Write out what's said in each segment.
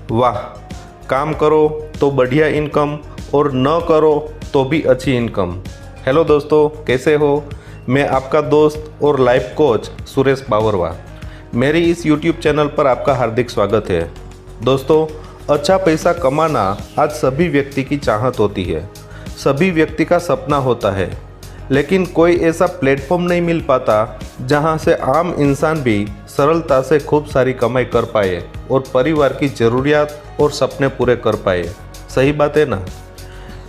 वाह, काम करो तो बढ़िया इनकम और न करो तो भी अच्छी इनकम। हेलो दोस्तों, कैसे हो? मैं आपका दोस्त और लाइफ कोच सुरेश बावरवा। मेरी इस YouTube चैनल पर आपका हार्दिक स्वागत है। दोस्तों, अच्छा पैसा कमाना आज सभी व्यक्ति की चाहत होती है, सभी व्यक्ति का सपना होता है, लेकिन कोई ऐसा प्लेटफॉर्म नहीं मिल पाता जहां से आम इंसान भी सरलता से खूब सारी कमाई कर पाए और परिवार की ज़रूरियात और सपने पूरे कर पाए। सही बात है ना?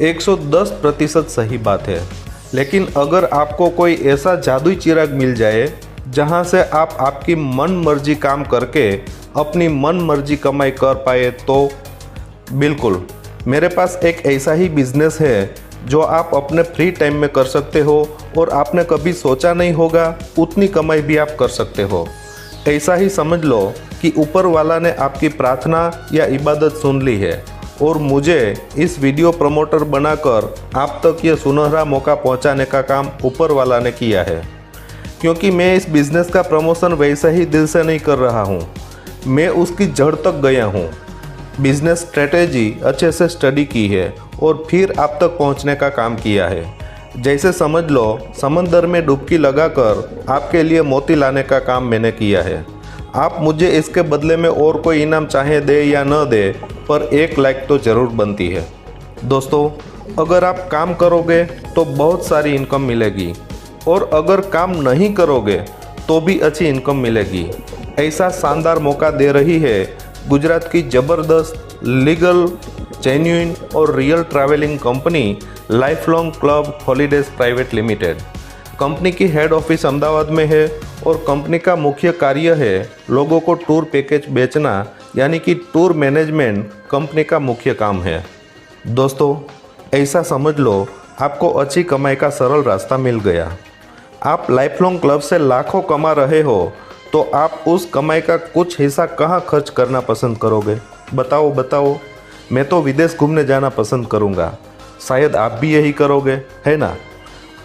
110% सही बात है। लेकिन अगर आपको कोई ऐसा जादुई चिराग मिल जाए जहां से आप आपकी मन मर्जी काम करके अपनी मन मर्जी कमाई कर पाए तो बिल्कुल, मेरे पास एक ऐसा ही बिजनेस है जो आप अपने फ्री टाइम में कर सकते हो और आपने कभी सोचा नहीं होगा उतनी कमाई भी आप कर सकते हो। ऐसा ही समझ लो कि ऊपर वाला ने आपकी प्रार्थना या इबादत सुन ली है और मुझे इस वीडियो प्रमोटर बनाकर आप तक ये सुनहरा मौका पहुंचाने का काम ऊपर वाला ने किया है। क्योंकि मैं इस बिज़नेस का प्रमोशन वैसे ही दिल से नहीं कर रहा हूँ, मैं उसकी जड़ तक गया हूँ, बिजनेस स्ट्रेटेजी अच्छे से स्टडी की है और फिर आप तक पहुंचने का काम किया है। जैसे समझ लो समंदर में डुबकी लगाकर आपके लिए मोती लाने का काम मैंने किया है। आप मुझे इसके बदले में और कोई इनाम चाहे दे या न दे, पर एक लाइक तो ज़रूर बनती है। दोस्तों, अगर आप काम करोगे तो बहुत सारी इनकम मिलेगी और अगर काम नहीं करोगे तो भी अच्छी इनकम मिलेगी। ऐसा शानदार मौका दे रही है गुजरात की ज़बरदस्त लीगल, जेन्युइन और real travelling company life long club holidays private limited. Company की हेड ऑफिस अहमदाबाद में है और कंपनी का मुख्य कार्य है लोगों को टूर पैकेज बेचना, यानी कि टूर मैनेजमेंट कंपनी का मुख्य काम है। दोस्तों, ऐसा समझ लो आपको अच्छी कमाई का सरल रास्ता मिल गया। आप लाइफ लॉन्ग क्लब से लाखों कमा रहे हो तो आप उस कमाई का कुछ हिस्सा कहाँ खर्च करना पसंद करोगे? बताओ। मैं तो विदेश घूमने जाना पसंद करूँगा, शायद आप भी यही करोगे, है ना?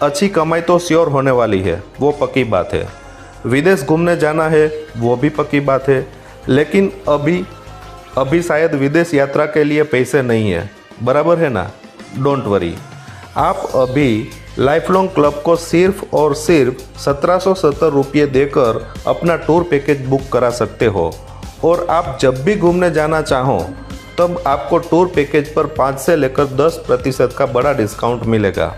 अच्छी कमाई तो श्योर होने वाली है, वो पक्की बात है। विदेश घूमने जाना है, वो भी पक्की बात है, लेकिन अभी शायद विदेश यात्रा के लिए पैसे नहीं है, बराबर है ना? डोंट वरी, आप अभी लाइफ लॉन्ग क्लब को सिर्फ और सिर्फ 1770 रुपये देकर अपना टूर पैकेज बुक करा सकते हो और आप जब भी घूमने जाना चाहो तब आपको टूर पैकेज पर 5 से लेकर 10% का बड़ा डिस्काउंट मिलेगा।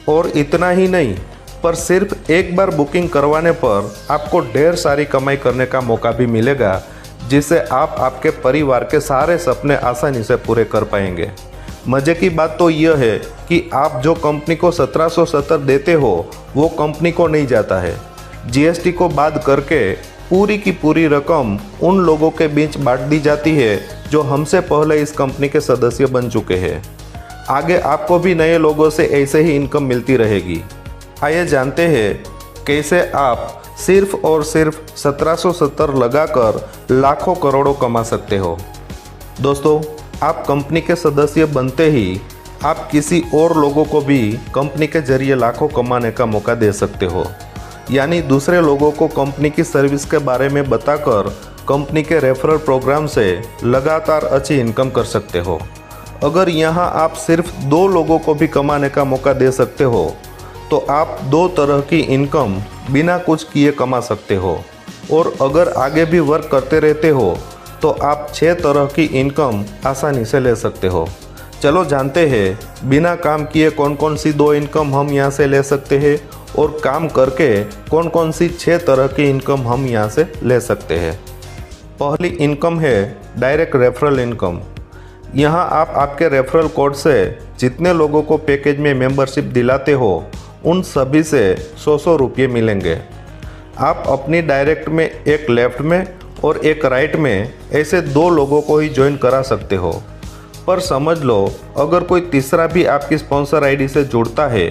और इतना ही नहीं, पर सिर्फ एक बार बुकिंग करवाने पर आपको ढेर सारी कमाई करने का मौका भी मिलेगा, जिससे आप आपके परिवार के सारे सपने आसानी से पूरे कर पाएंगे। मज़े की बात तो यह है कि आप जो कंपनी को 1770 देते हो वो कंपनी को नहीं जाता है। जीएसटी को बाद करके पूरी की पूरी रकम उन लोगों के बीच बांट दी जाती है जो हमसे पहले इस कंपनी के सदस्य बन चुके हैं। आगे आपको भी नए लोगों से ऐसे ही इनकम मिलती रहेगी। आइए जानते हैं कैसे आप सिर्फ और सिर्फ 1770 लगाकर लाखों करोड़ों कमा सकते हो। दोस्तों, आप कंपनी के सदस्य बनते ही आप किसी और लोगों को भी कंपनी के जरिए लाखों कमाने का मौका दे सकते हो, यानी दूसरे लोगों को कंपनी की सर्विस के बारे में बताकर कंपनी के रेफरल प्रोग्राम से लगातार अच्छी इनकम कर सकते हो। अगर यहाँ आप सिर्फ 2 लोगों को भी कमाने का मौका दे सकते हो तो आप 2 तरह की इनकम बिना कुछ किए कमा सकते हो, और अगर आगे भी वर्क करते रहते हो तो आप 6 तरह की इनकम आसानी से ले सकते हो। चलो जानते हैं बिना काम किए कौन कौन सी 2 इनकम हम यहाँ से ले सकते हैं और काम करके कौन कौन सी 6 तरह की इनकम हम यहाँ से ले सकते हैं। पहली इनकम है डायरेक्ट रेफरल इनकम। यहाँ आप आपके रेफरल कोड से जितने लोगों को पैकेज में मेंबरशिप दिलाते हो उन सभी से 100 रुपये मिलेंगे। आप अपनी डायरेक्ट में एक लेफ्ट में और एक राइट में ऐसे 2 लोगों को ही ज्वाइन करा सकते हो, पर समझ लो अगर कोई तीसरा भी आपकी स्पॉन्सर आईडी से जुड़ता है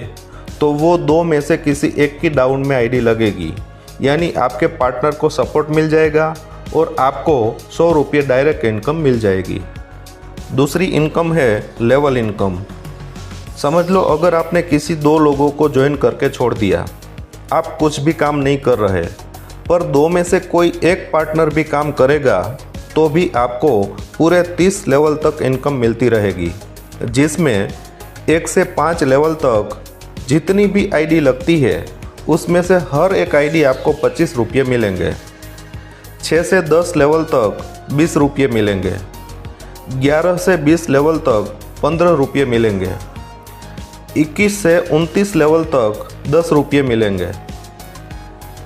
तो वो 2 में से किसी एक की डाउन में आईडी लगेगी, यानी आपके पार्टनर को सपोर्ट मिल जाएगा और आपको 100 रुपये डायरेक्ट इनकम मिल जाएगी। दूसरी इनकम है लेवल इनकम। समझ लो अगर आपने किसी 2 लोगों को ज्वाइन करके छोड़ दिया, आप कुछ भी काम नहीं कर रहे, पर 2 में से कोई एक पार्टनर भी काम करेगा तो भी आपको पूरे 30 लेवल तक इनकम मिलती रहेगी, जिसमें 1 से 5 लेवल तक जितनी भी आईडी लगती है उसमें से हर एक आईडी आपको 25 रुपये मिलेंगे। 6 से 10 लेवल तक 20 रुपये मिलेंगे। 11 से 20 लेवल तक 15 रुपये मिलेंगे। 21 से 29 लेवल तक 10 रुपये मिलेंगे।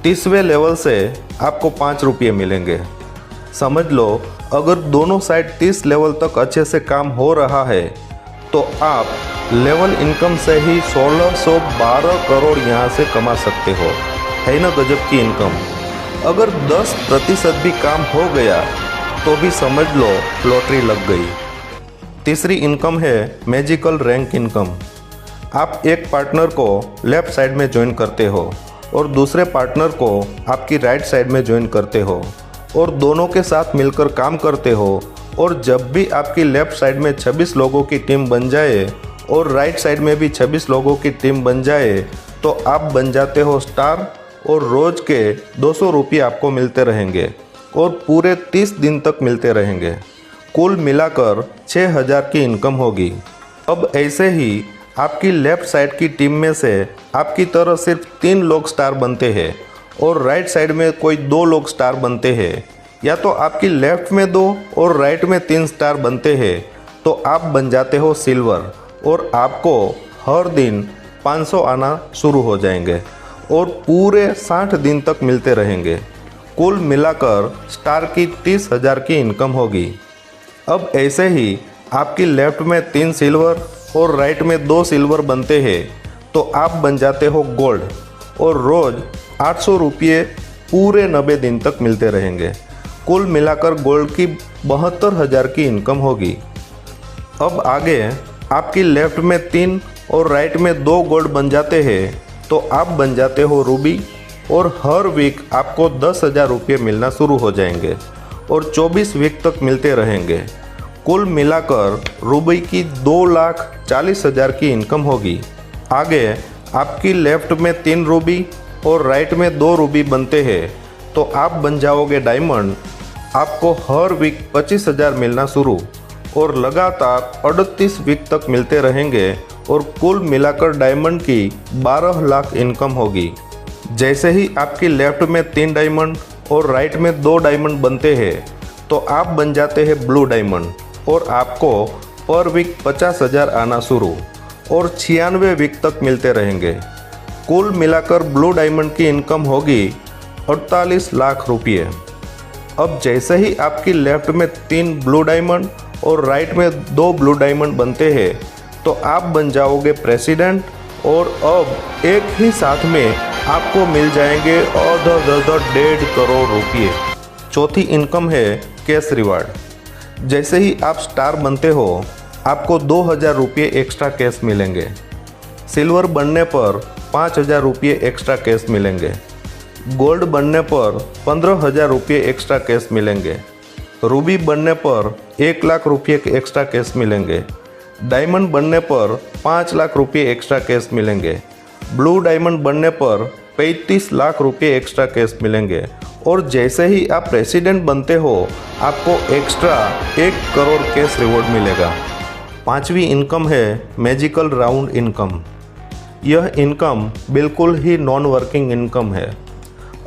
30वें लेवल से आपको 5 रुपये मिलेंगे। समझ लो, अगर दोनों साइड 30 लेवल तक अच्छे से काम हो रहा है तो आप लेवल इनकम से ही 1612 करोड़ यहाँ से कमा सकते हो। है ना गजब की इनकम। अगर 10% भी काम हो गया तो भी समझ लो लॉटरी लग गई। तीसरी इनकम है मैजिकल रैंक इनकम। आप एक पार्टनर को लेफ़्ट साइड में ज्वाइन करते हो और दूसरे पार्टनर को आपकी राइट साइड में ज्वाइन करते हो और दोनों के साथ मिलकर काम करते हो। और जब भी आपकी लेफ़्ट साइड में 26 लोगों की टीम बन जाए और राइट साइड में भी 26 लोगों की टीम बन जाए तो आप बन जाते हो स्टार और रोज़ के 200 रुपये आपको मिलते रहेंगे और पूरे 30 दिन तक मिलते रहेंगे। कुल मिलाकर 6000 की इनकम होगी। अब ऐसे ही आपकी लेफ़्ट साइड की टीम में से आपकी तरह सिर्फ 3 लोग स्टार बनते हैं और राइट साइड में कोई 2 लोग स्टार बनते हैं, या तो आपकी लेफ़्ट में 2 और राइट में 3 स्टार बनते हैं तो आप बन जाते हो सिल्वर और आपको हर दिन 500 आना शुरू हो जाएंगे और पूरे 60 दिन तक मिलते रहेंगे। कुल मिलाकर स्टार की 30,000 की इनकम होगी। अब ऐसे ही आपकी लेफ़्ट में 3 सिल्वर और राइट में 2 सिल्वर बनते हैं तो आप बन जाते हो गोल्ड और रोज़ 800 रुपये पूरे 90 दिन तक मिलते रहेंगे। कुल मिलाकर गोल्ड की 72,000 की इनकम होगी। अब आगे आपकी लेफ़्ट में 3 और राइट में 2 गोल्ड बन जाते हैं तो आप बन जाते हो रूबी और हर वीक आपको 10,000 रुपये मिलना शुरू हो जाएंगे और 24 वीक तक मिलते रहेंगे। कुल मिलाकर रूबी की 2,40,000 की इनकम होगी। आगे आपकी लेफ़्ट में 3 रूबी और राइट में 2 रूबी बनते हैं तो आप बन जाओगे डायमंड। आपको हर वीक 25,000 मिलना शुरू और लगातार 38 वीक तक मिलते रहेंगे और कुल मिलाकर डायमंड की 12 लाख इनकम होगी। जैसे ही आपकी लेफ़्ट में 3 डायमंड और राइट में 2 डायमंड बनते हैं तो आप बन जाते हैं ब्लू डायमंड और आपको पर वीक 50,000 आना शुरू और 96 वीक तक मिलते रहेंगे। कुल मिलाकर ब्लू डायमंड की इनकम होगी 48 लाख रुपये। अब जैसे ही आपकी लेफ़्ट में 3 ब्लू डायमंड और राइट में 2 ब्लू डायमंड बनते हैं तो आप बन जाओगे प्रेसिडेंट और अब एक ही साथ में आपको मिल जाएंगे 1.5 करोड़ रुपये। चौथी इनकम है कैश रिवार्ड। जैसे ही आप स्टार बनते हो आपको 2,000 रुपये एक्स्ट्रा कैश मिलेंगे। सिल्वर बनने पर 5,000 रुपये एक्स्ट्रा कैश मिलेंगे। गोल्ड बनने पर 15,000 रुपये एक्स्ट्रा कैश मिलेंगे। रूबी बनने पर 1 लाख रुपये एक्स्ट्रा कैश मिलेंगे। डायमंड बनने पर 5 लाख रुपये एक्स्ट्रा कैश मिलेंगे। ब्लू डायमंड बनने पर 35 लाख रुपये एक्स्ट्रा कैश मिलेंगे। और जैसे ही आप प्रेसिडेंट बनते हो आपको एक्स्ट्रा 1 करोड़ कैश रिवॉर्ड मिलेगा। पांचवी इनकम है मैजिकल राउंड इनकम। यह इनकम बिल्कुल ही नॉन वर्किंग इनकम है।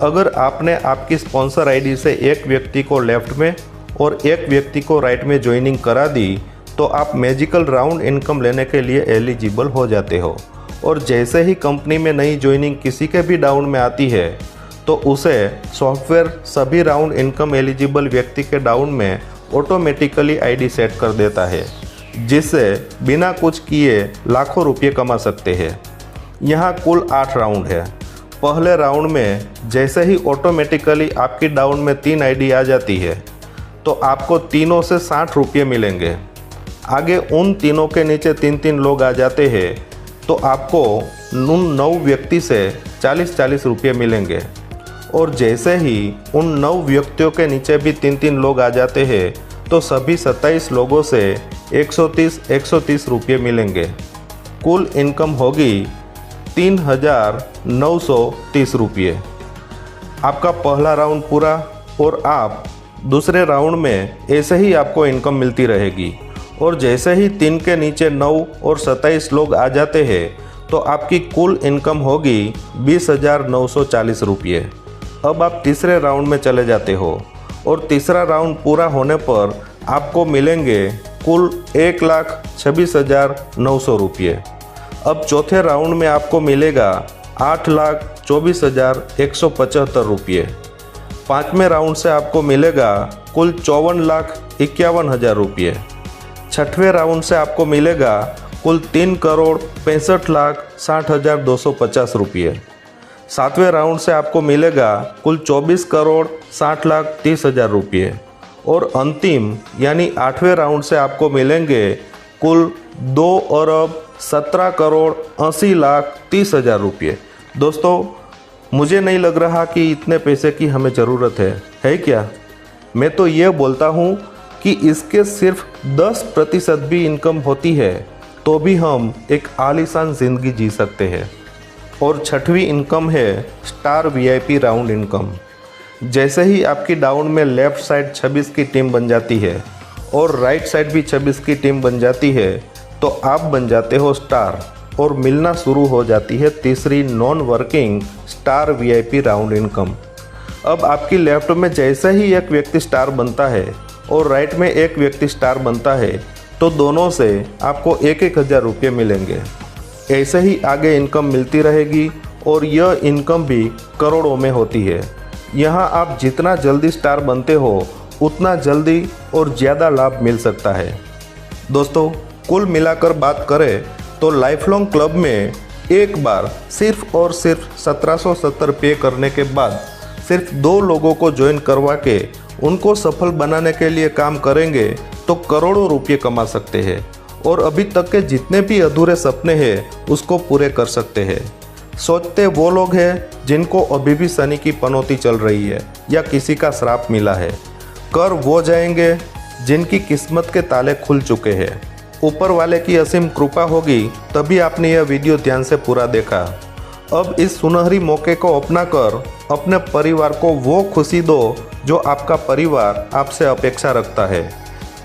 अगर आपने आपकी स्पॉन्सर आईडी से एक व्यक्ति को लेफ़्ट में और एक व्यक्ति को राइट में ज्वाइनिंग करा दी तो आप मैजिकल राउंड इनकम लेने के लिए एलिजिबल हो जाते हो। और जैसे ही कंपनी में नई ज्वाइनिंग किसी के भी डाउन में आती है तो उसे सॉफ्टवेयर सभी राउंड इनकम एलिजिबल व्यक्ति के डाउन में ऑटोमेटिकली आईडी सेट कर देता है, जिससे बिना कुछ किए लाखों रुपये कमा सकते हैं। यहाँ कुल 8 राउंड है। पहले राउंड में जैसे ही ऑटोमेटिकली आपकी डाउन में 3 आईडी आ जाती है तो आपको तीनों से 60 रुपये मिलेंगे। आगे उन तीनों के नीचे 3-3 लोग आ जाते हैं तो आपको उन 9 व्यक्ति से 40-40 रुपये मिलेंगे। और जैसे ही उन 9 व्यक्तियों के नीचे भी 3-3 लोग आ जाते हैं तो सभी 27 लोगों से 130 रुपये मिलेंगे। कुल इनकम होगी 3,930 रुपये। आपका पहला राउंड पूरा और आप दूसरे राउंड में ऐसे ही आपको इनकम मिलती रहेगी और जैसे ही 3 के नीचे 9 और 27 लोग आ जाते हैं तो आपकी कुल इनकम होगी 20,940 रुपये। अब आप तीसरे राउंड में चले जाते हो और तीसरा राउंड पूरा होने पर आपको मिलेंगे कुल 1,26,900 रुपये। अब चौथे राउंड में आपको मिलेगा 8,24,175 रुपये। पाँचवें राउंड से आपको मिलेगा कुल 54,51,000 रुपये। छठवें राउंड से आपको मिलेगा कुल 3,65,60,250 रुपये। सातवें राउंड से आपको मिलेगा कुल 24,60,30,000 रुपये और अंतिम यानी आठवें राउंड से आपको मिलेंगे कुल 2,17,80,30,000 रुपये। दोस्तों, मुझे नहीं लग रहा कि इतने पैसे की हमें ज़रूरत है क्या? मैं तो ये बोलता हूँ कि इसके सिर्फ 10% भी इनकम होती है तो भी हम एक आलीशान ज़िंदगी जी सकते हैं। और छठवीं इनकम है स्टार वीआईपी राउंड इनकम। जैसे ही आपकी डाउन में लेफ़्ट साइड 26 की टीम बन जाती है और राइट साइड भी 26 की टीम बन जाती है तो आप बन जाते हो स्टार और मिलना शुरू हो जाती है तीसरी non working star VIP round income. अब आपकी लेफ्ट में जैसे ही एक व्यक्ति स्टार बनता है और राइट में एक व्यक्ति स्टार बनता है तो दोनों से आपको 1,000 रुपये मिलेंगे। ऐसे ही आगे इनकम मिलती रहेगी और यह इनकम भी करोड़ों में होती है। यहाँ आप जितना जल्दी स्टार बनते हो उतना जल्दी और ज़्यादा लाभ मिल सकता है। दोस्तों, कुल मिलाकर बात करें तो लाइफ लॉन्ग क्लब में एक बार सिर्फ और सिर्फ 1770 पे करने के बाद सिर्फ 2 लोगों को ज्वाइन करवा के उनको सफल बनाने के लिए काम करेंगे तो करोड़ों रुपये कमा सकते हैं और अभी तक के जितने भी अधूरे सपने हैं उसको पूरे कर सकते हैं। सोचते वो लोग हैं जिनको अभी भी शनि की पनौती चल रही है या किसी का श्राप मिला है। कर वो जाएंगे जिनकी किस्मत के ताले खुल चुके हैं। ऊपर वाले की असीम कृपा होगी तभी आपने यह वीडियो ध्यान से पूरा देखा। अब इस सुनहरी मौके को अपनाकर अपने परिवार को वो खुशी दो जो आपका परिवार आपसे अपेक्षा रखता है।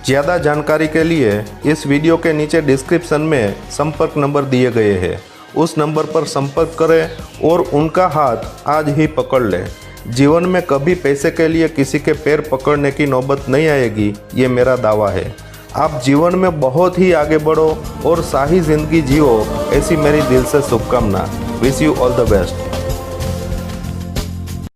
ज़्यादा जानकारी के लिए इस वीडियो के नीचे डिस्क्रिप्शन में संपर्क नंबर दिए गए हैं, उस नंबर पर संपर्क करें और उनका हाथ आज ही पकड़ लें। जीवन में कभी पैसे के लिए किसी के पैर पकड़ने की नौबत नहीं आएगी, ये मेरा दावा है। आप जीवन में बहुत ही आगे बढ़ो और शाही ज़िंदगी जियो, ऐसी मेरी दिल से शुभकामना। Wish you all the best.